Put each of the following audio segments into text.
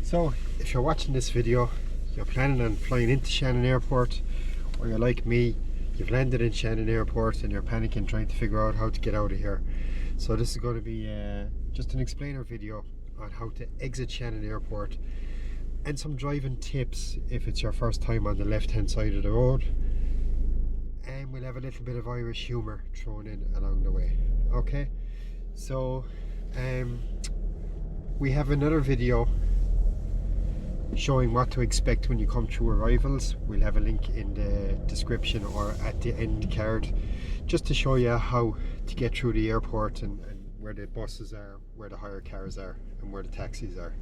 So if you're watching this video, you're planning on flying into Shannon Airport, or you're like me, you've landed in Shannon Airport and you're panicking trying to figure out how to get out of here. So this is going to be just an explainer video on how to exit Shannon Airport and some driving tips if it's your first time on the left hand side of the road, and we'll have a little bit of Irish humour thrown in along the way. Okay, so we have another video showing what to expect when you come through arrivals. We'll have a link in the description or at the end card, just to show you how to get through the airport and where the buses are, where the hire cars are, and where the taxis are.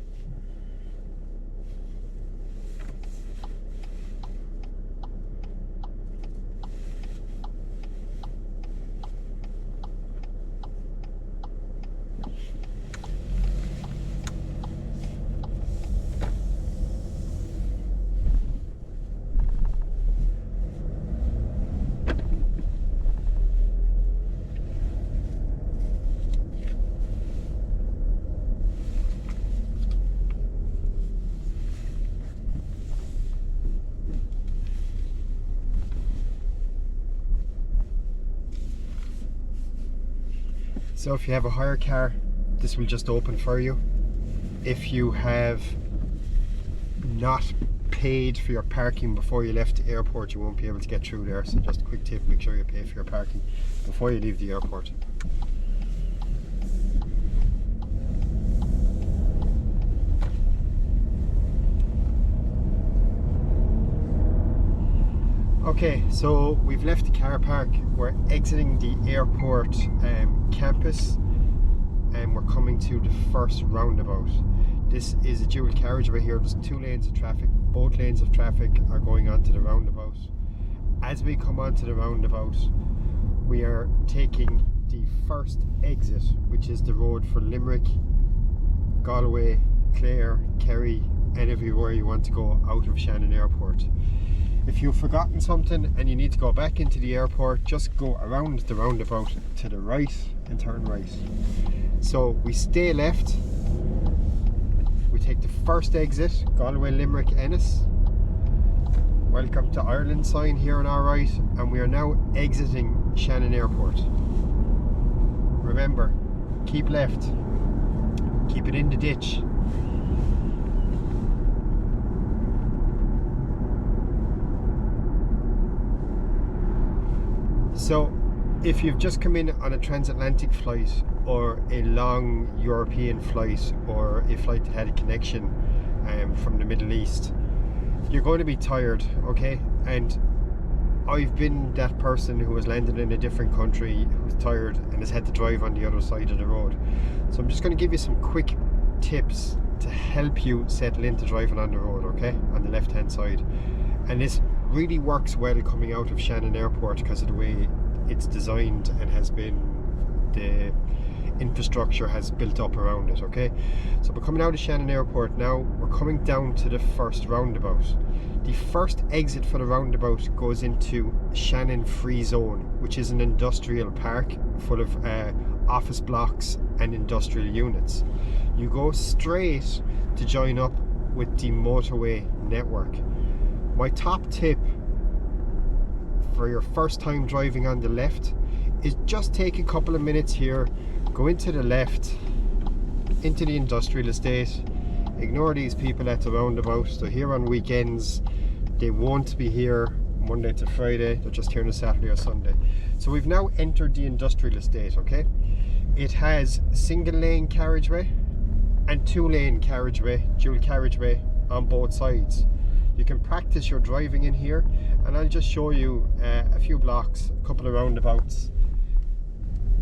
So if you have a hire car, this will just open for you. If you have not paid for your parking before you left the airport, you won't be able to get through there. So just a quick tip, make sure you pay for your parking before you leave the airport. Okay, so we've left the car park, we're exiting the airport campus, and we're coming to the first roundabout. This is a dual carriageway here. There's 2 lanes of traffic. Both lanes of traffic are going onto the roundabout. As we come onto the roundabout, we are taking the first exit, which is the road for Limerick, Galway, Clare, Kerry, and everywhere you want to go out of Shannon Airport. If you've forgotten something and you need to go back into the airport, just go around the roundabout to the right and turn right. So we stay left, we take the first exit, Galway, Limerick, Ennis. Welcome to Ireland sign here on our right, and we are now exiting Shannon Airport. Remember, keep left, keep it in the ditch. So if you've just come in on a transatlantic flight or a long European flight or a flight that had a connection from the Middle East, you're going to be tired, okay? And I've been that person who has landed in a different country, who's tired and has had to drive on the other side of the road. So I'm just going to give you some quick tips to help you settle into driving on the road, okay? On the left hand side. And this really works well coming out of Shannon Airport because of the way it's designed and has been, the infrastructure has built up around it, okay? So we're coming out of Shannon Airport now, we're coming down to the first roundabout. The first exit for the roundabout goes into Shannon Free Zone, which is an industrial park full of office blocks and industrial units. You go straight to join up with the motorway network. My top tip for your first time driving on the left is just take a couple of minutes here, go into the left, into the industrial estate, ignore these people at the roundabout. They're here on weekends, they won't be here Monday to Friday, they're just here on a Saturday or Sunday. So we've now entered the industrial estate, okay? It has single lane carriageway and 2 lane carriageway, dual carriageway on both sides. You can practice your driving in here, and I'll just show you a few blocks, a couple of roundabouts,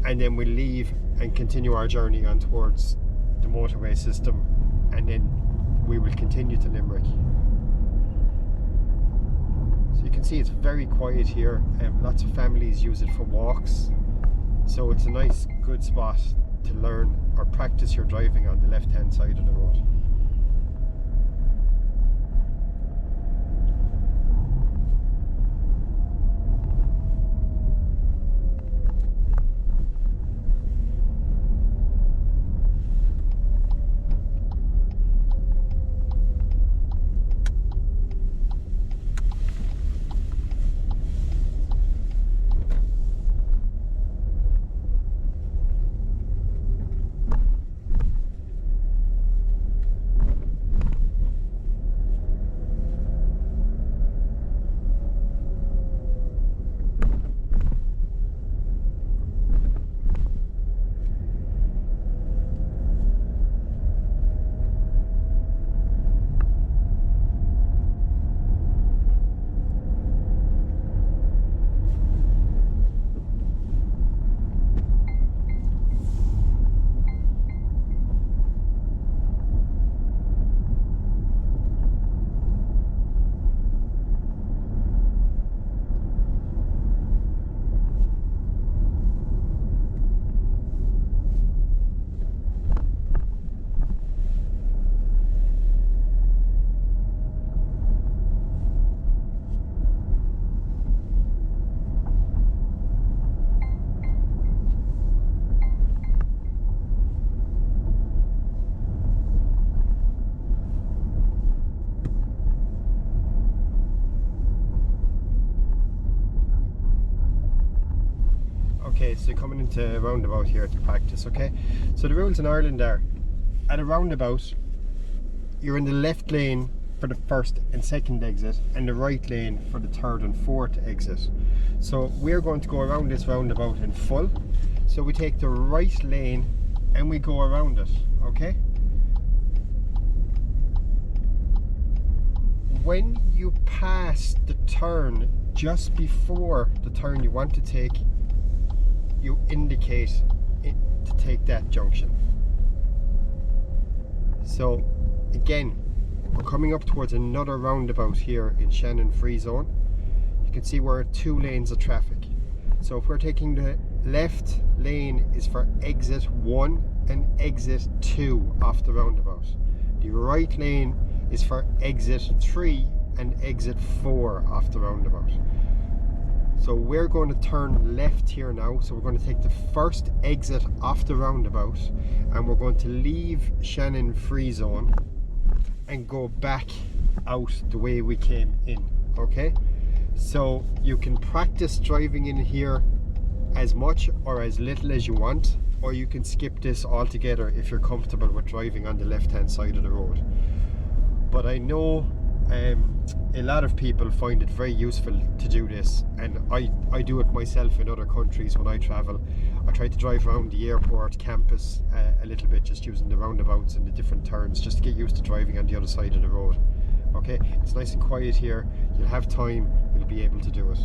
and then we'll leave and continue our journey on towards the motorway system, and then we will continue to Limerick. So you can see it's very quiet here, and lots of families use it for walks, so it's a nice good spot to learn or practice your driving on the left hand side of the road. Okay, so coming into a roundabout here to practice, okay? So the rules in Ireland are, at a roundabout, you're in the left lane for the first and second exit, and the right lane for the third and fourth exit. So we're going to go around this roundabout in full. So we take the right lane and we go around it, okay? When you pass the turn, just before the turn you want to take, you indicate it to take that junction. So again, we're coming up towards another roundabout here in Shannon free zone. You can see we're at 2 lanes of traffic. So if we're taking the left lane is for exit 1 and exit 2 off the roundabout. The right lane is for exit 3 and exit 4 off the roundabout. So we're going to turn left here now. So we're going to take the first exit off the roundabout and we're going to leave Shannon free zone and go back out the way we came in, okay? So you can practice driving in here as much or as little as you want, or you can skip this altogether if you're comfortable with driving on the left hand side of the road. But I know a lot of people find it very useful to do this, and I do it myself in other countries when I travel. I try to drive around the airport campus a little bit, just using the roundabouts and the different turns, just to get used to driving on the other side of the road. Okay, it's nice and quiet here, you'll have time, you'll be able to do it.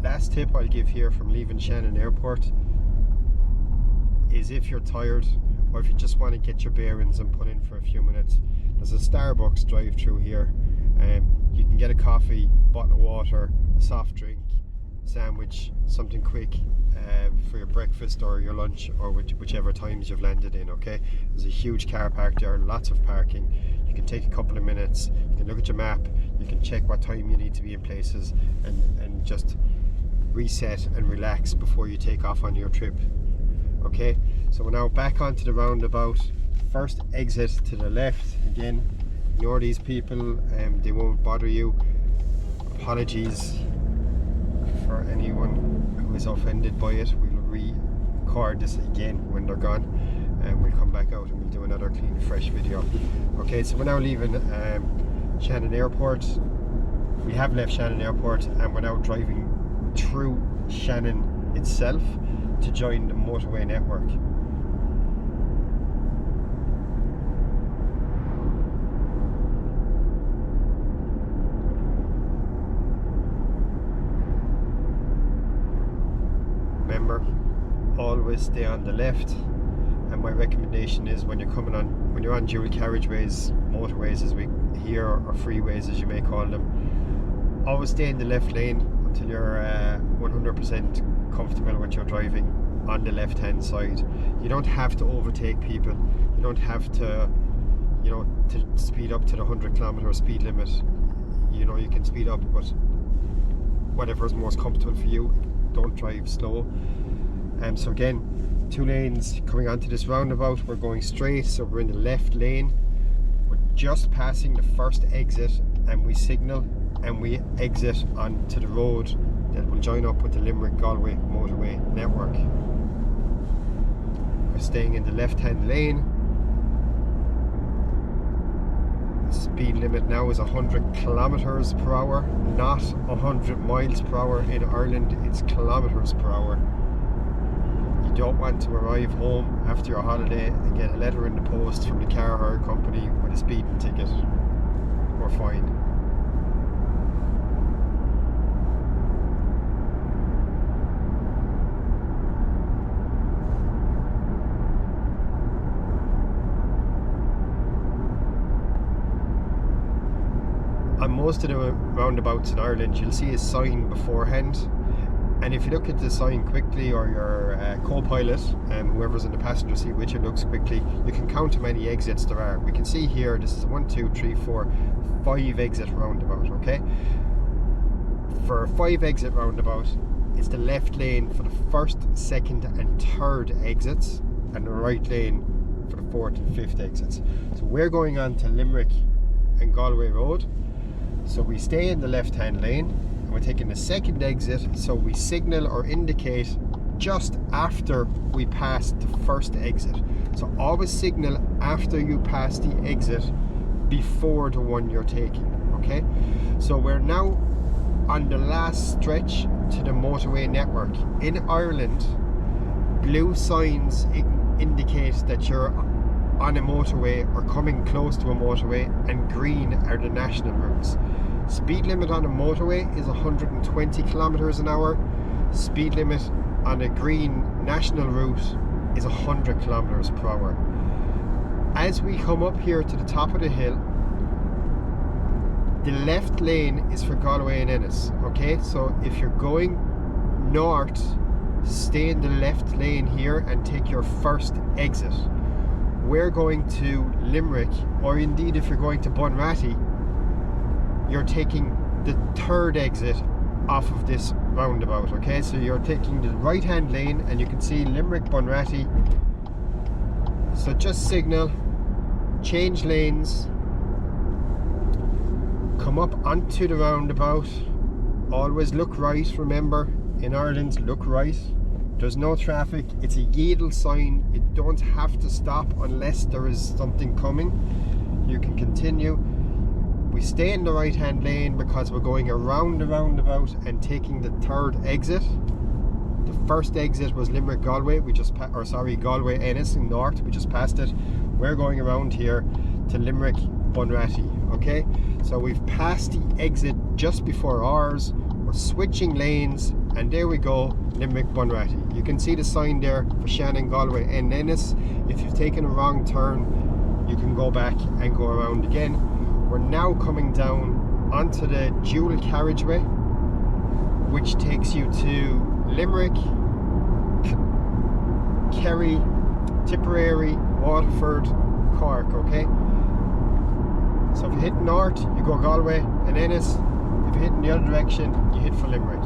Last tip I'll give here from leaving Shannon Airport is, if you're tired or if you just want to get your bearings and put in for a few minutes, there's a Starbucks drive through here. You can get a coffee, bottle of water, a soft drink, sandwich, something quick for your breakfast or your lunch, or whichever times you've landed in, okay? There's a huge car park there, lots of parking. You can take a couple of minutes, you can look at your map, you can check what time you need to be in places, and just reset and relax before you take off on your trip. Okay, so we're now back onto the roundabout. First exit to the left. Again, ignore these people, they won't bother you. Apologies for anyone who is offended by it. We'll re-record this again when they're gone, and we'll come back out and we'll do another clean, fresh video. Okay, so we're now leaving Shannon Airport. We have left Shannon Airport and we're now driving through Shannon itself to join the motorway network. Remember, always stay on the left, and my recommendation is when you're on dual carriageways, motorways as we hear, or freeways as you may call them, always stay in the left lane until you're 100% comfortable with your driving on the left hand side. You don't have to overtake people, you don't have to, to speed up to the 100km speed limit. You can speed up, but whatever is most comfortable for you. Don't drive slow. So again, 2 lanes coming onto this roundabout. We're going straight, so we're in the left lane. We're just passing the first exit and we signal and we exit onto the road that will join up with the Limerick Galway motorway network. We're staying in the left-hand lane. The speed limit now is 100 kilometers per hour, not 100 miles per hour. In Ireland, it's kilometers per hour. You don't want to arrive home after your holiday and get a letter in the post from the car hire company with a speeding ticket or fine. On most of the roundabouts in Ireland, you'll see a sign beforehand, and if you look at the sign quickly, or your co-pilot, whoever's in the passenger seat with you looks quickly, you can count how many exits there are. We can see here, this is 1, 2, 3, 4, 5 exit roundabout, okay? For a 5 exit roundabout, it's the left lane for the first, second and third exits, and the right lane for the 4th and 5th exits. So we're going on to Limerick and Galway Road. So we stay in the left-hand lane, and we're taking the second exit, so we signal or indicate just after we pass the first exit. So always signal after you pass the exit before the one you're taking, okay? So we're now on the last stretch to the motorway network. In Ireland, blue signs indicate that you're on a motorway or coming close to a motorway, and green are the national routes. Speed limit on a motorway is 120 kilometers an hour. Speed limit on a green national route is 100 kilometers per hour. As we come up here to the top of the hill, the left lane is for Galway and Ennis, okay? So if you're going north, stay in the left lane here and take your first exit. We're going to Limerick, or indeed if you're going to Bunratty, you're taking the third exit off of this roundabout, okay? So you're taking the right hand lane, and you can see Limerick, Bunratty. So just signal, change lanes, come up onto the roundabout, always look right. Remember, in Ireland, look right. There's no traffic, it's a yield sign. You don't have to stop unless there is something coming. You can continue. We stay in the right hand lane because we're going around the roundabout and taking the third exit. The first exit was Limerick Galway, Galway Ennis in north, we just passed it. We're going around here to Limerick Bunratty, okay? So we've passed the exit just before ours. We're switching lanes, and there we go, Limerick Bunratty. You can see the sign there for Shannon, Galway and Ennis. If you've taken a wrong turn, you can go back and go around again. We're now coming down onto the dual carriageway, which takes you to Limerick, Kerry, Tipperary, Waterford, Cork, okay? So if you hit north, you go Galway and Ennis. If you hit in the other direction, you hit for Limerick.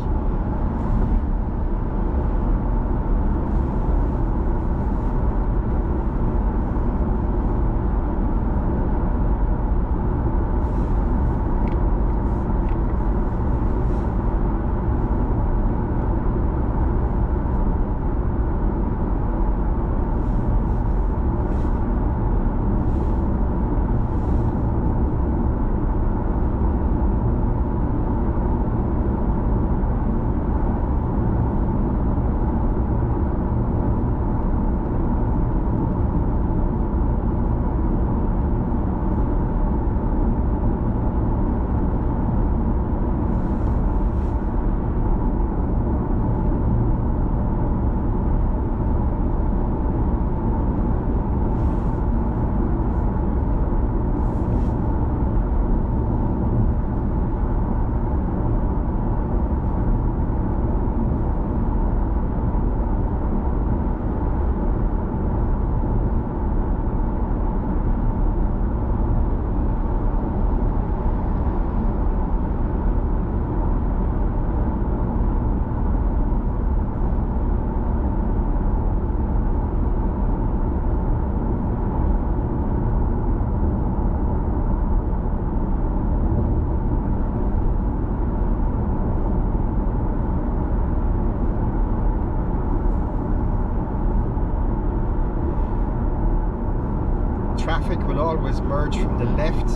will always merge from the left,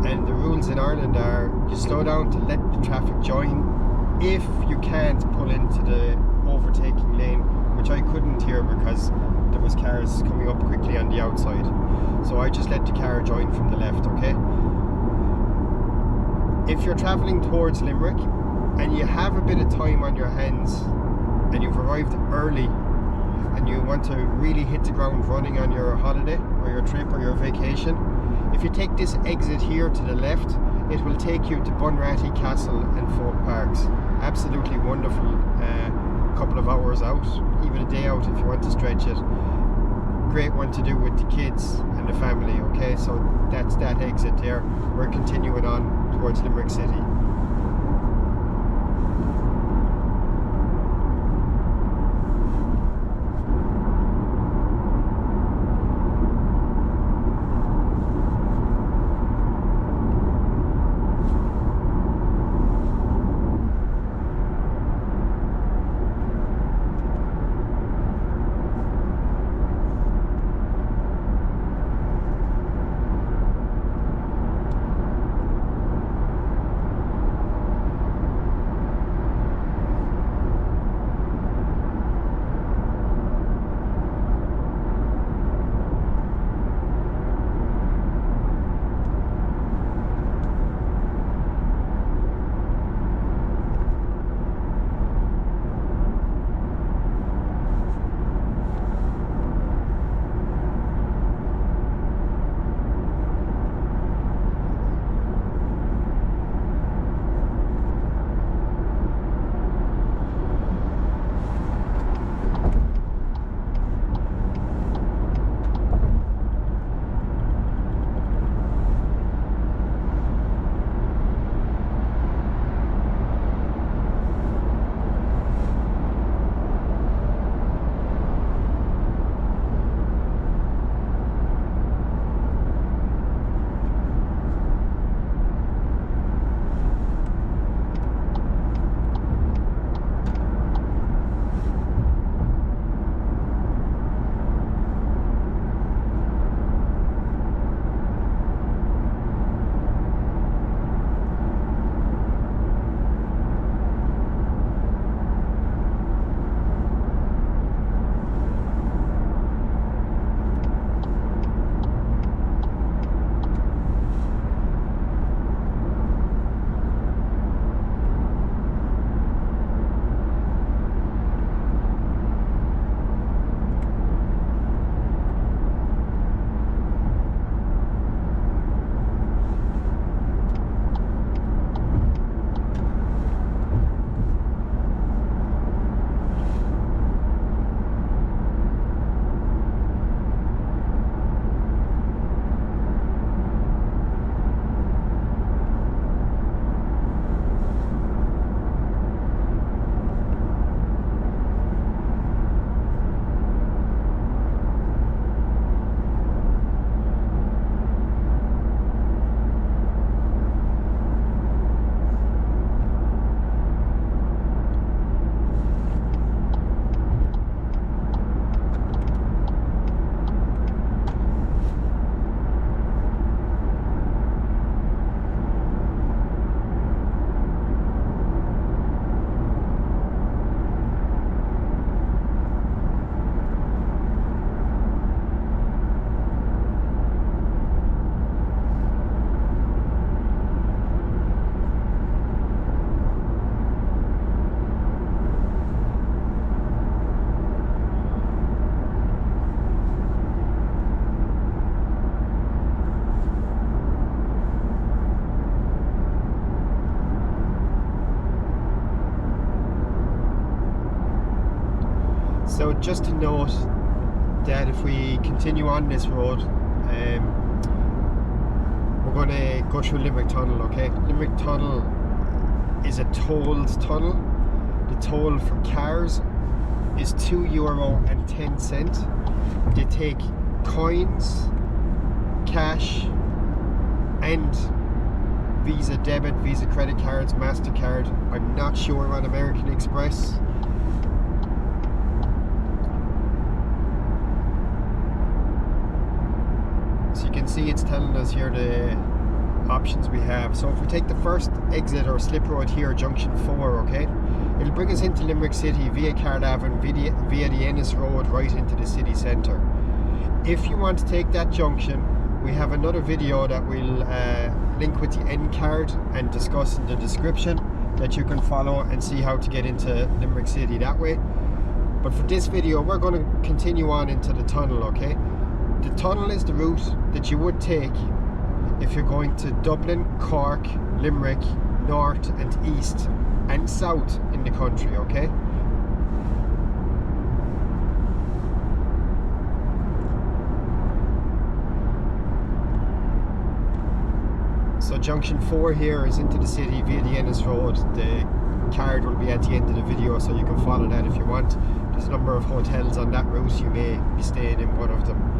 and the rules in Ireland are you slow down to let the traffic join. If you can't pull into the overtaking lane, which I couldn't here because there was cars coming up quickly on the outside, so I just let the car join from the left. Okay, if you're traveling towards Limerick and you have a bit of time on your hands and you've arrived early and you want to really hit the ground running on your holiday or your trip or your vacation, if you take this exit here to the left, it will take you to Bunratty Castle and Folk Parks. Absolutely wonderful. Couple of hours out, even a day out if you want to stretch it. Great one to do with the kids and the family. Okay, so that's that exit there. We're continuing on towards Limerick City. So just to note that if we continue on this road, we're going to go through Limerick Tunnel, okay? Limerick Tunnel is a tolled tunnel. The toll for cars is €2.10. They take coins, cash, and Visa debit, Visa credit cards, MasterCard. I'm not sure on American Express. So you can see it's telling us here the options we have. So if we take the first exit or slip road here, junction 4, okay, it'll bring us into Limerick City via Carl Avenue, via the Ennis Road, right into the city centre. If you want to take that junction, we have another video that we'll link with the end card and discuss in the description, that you can follow and see how to get into Limerick City that way. But for this video, we're going to continue on into the tunnel, okay? The tunnel is the route that you would take if you're going to Dublin, Cork, Limerick, north and east and south in the country, okay? So junction 4 here is into the city via the Ennis Road. The card will be at the end of the video, so you can follow that if you want. There's a number of hotels on that route. You may be staying in one of them.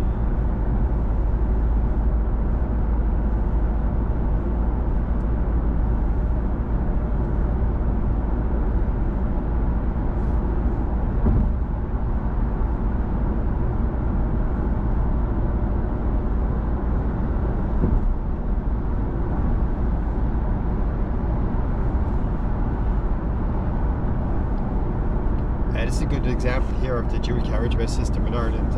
This is a good example here of the dual carriageway system in Ireland.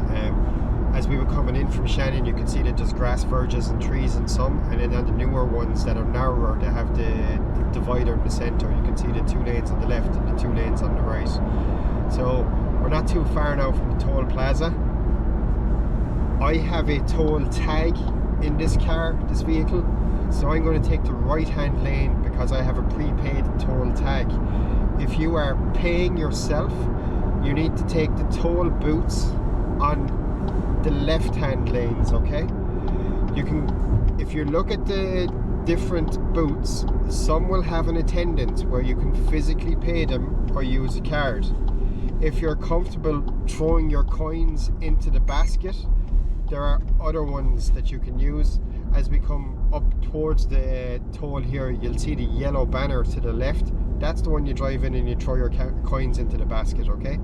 As we were coming in from Shannon, you can see that there's grass verges and trees in some, and then on the newer ones that are narrower, they have the divider in the centre. You can see the 2 lanes on the left and the 2 lanes on the right. So we're not too far now from the toll plaza. I have a toll tag in this car, this vehicle, so I'm going to take the right hand lane because I have a prepaid toll tag. If you are paying yourself, you need to take the toll booths on the left hand lanes, okay? You can, if you look at the different booths, some will have an attendant where you can physically pay them or use a card. If you're comfortable throwing your coins into the basket, there are other ones that you can use. As we come up towards the toll here, you'll see the yellow banner to the left. That's the one you drive in and you throw your coins into the basket, okay?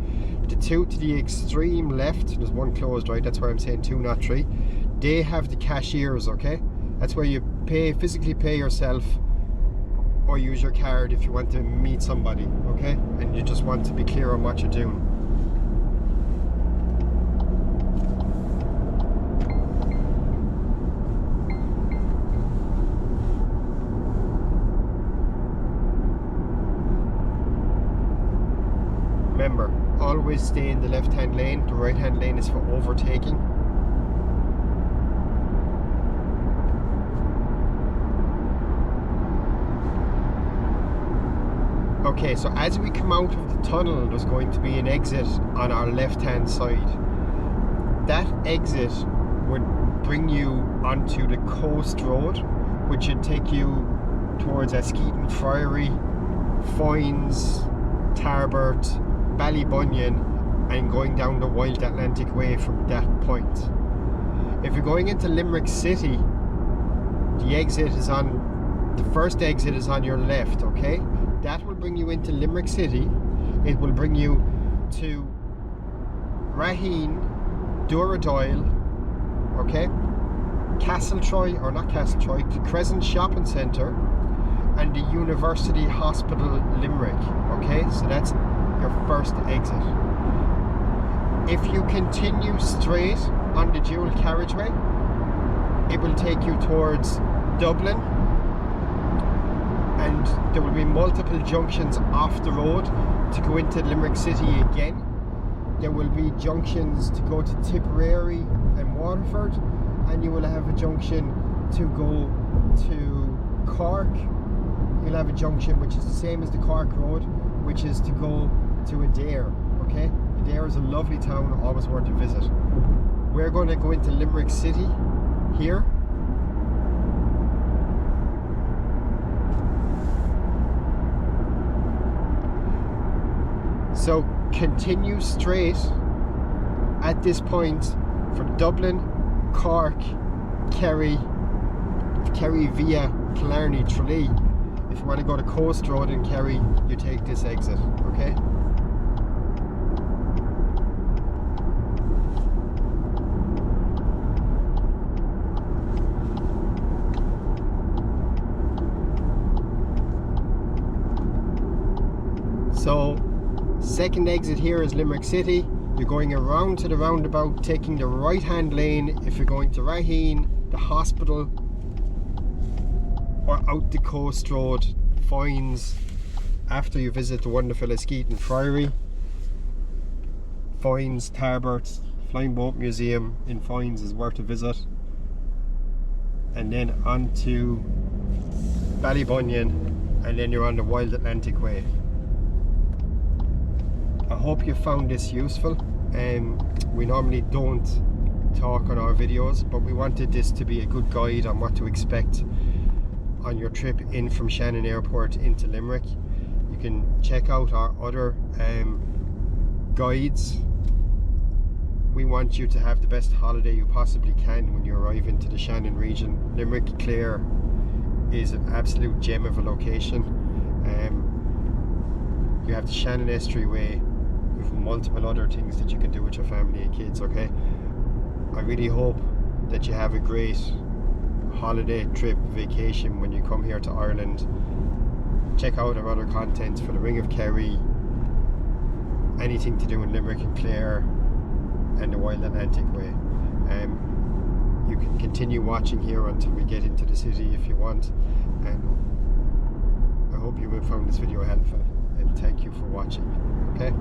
The 2 to the extreme left, there's one closed, right? That's why I'm saying 2, not 3. They have the cashiers, okay? That's where you physically pay yourself or use your card if you want to meet somebody, okay? And you just want to be clear on what you're doing. Remember, always stay in the left hand lane. The right hand lane is for overtaking. Okay, so as we come out of the tunnel, there's going to be an exit on our left hand side. That exit would bring you onto the coast road, which would take you towards Askeaton Friary, Foynes, Tarbert, Ballybunion, and going down the Wild Atlantic Way from that point. If you're going into Limerick City, the first exit is on your left, okay? That will bring you into Limerick City. It will bring you to Raheen, Duradoyle, okay? the Crescent Shopping Centre, and the University Hospital Limerick, okay? So that's your first exit. If you continue straight on the dual carriageway, it will take you towards Dublin, and there will be multiple junctions off the road to go into Limerick City again. There will be junctions to go to Tipperary and Waterford, and you will have a junction to go to Cork. You'll have a junction which is the same as the Cork Road, which is to go to Adair, okay? Adair is a lovely town, always worth a visit. We're going to go into Limerick City here. So continue straight at this point for Dublin, Cork, Kerry via Killarney, Tralee. If you want to go to Coast Road in Kerry, you take this exit, okay? So second exit here is Limerick City. You're going around to the roundabout, taking the right hand lane if you're going to Raheen, the hospital, or out the coast road, Foynes, after you visit the wonderful Eskeaton Friary. Foynes, Tarbert, Flying Boat Museum in Foynes is worth a visit. And then on to Ballybunion, and then you're on the Wild Atlantic Way. I hope you found this useful. We normally don't talk on our videos, but we wanted this to be a good guide on what to expect on your trip in from Shannon Airport into Limerick. You can check out our other guides. We want you to have the best holiday you possibly can when you arrive into the Shannon region. Limerick Clare is an absolute gem of a location. You have the Shannon Estuary Way with multiple other things that you can do with your family and kids, okay? I really hope that you have a great holiday trip, vacation when you come here to Ireland. Check out our other content for the Ring of Kerry, anything to do in Limerick and Clare, and the Wild Atlantic Way. You can continue watching here until we get into the city if you want, and I hope you have found this video helpful, and thank you for watching. Okay.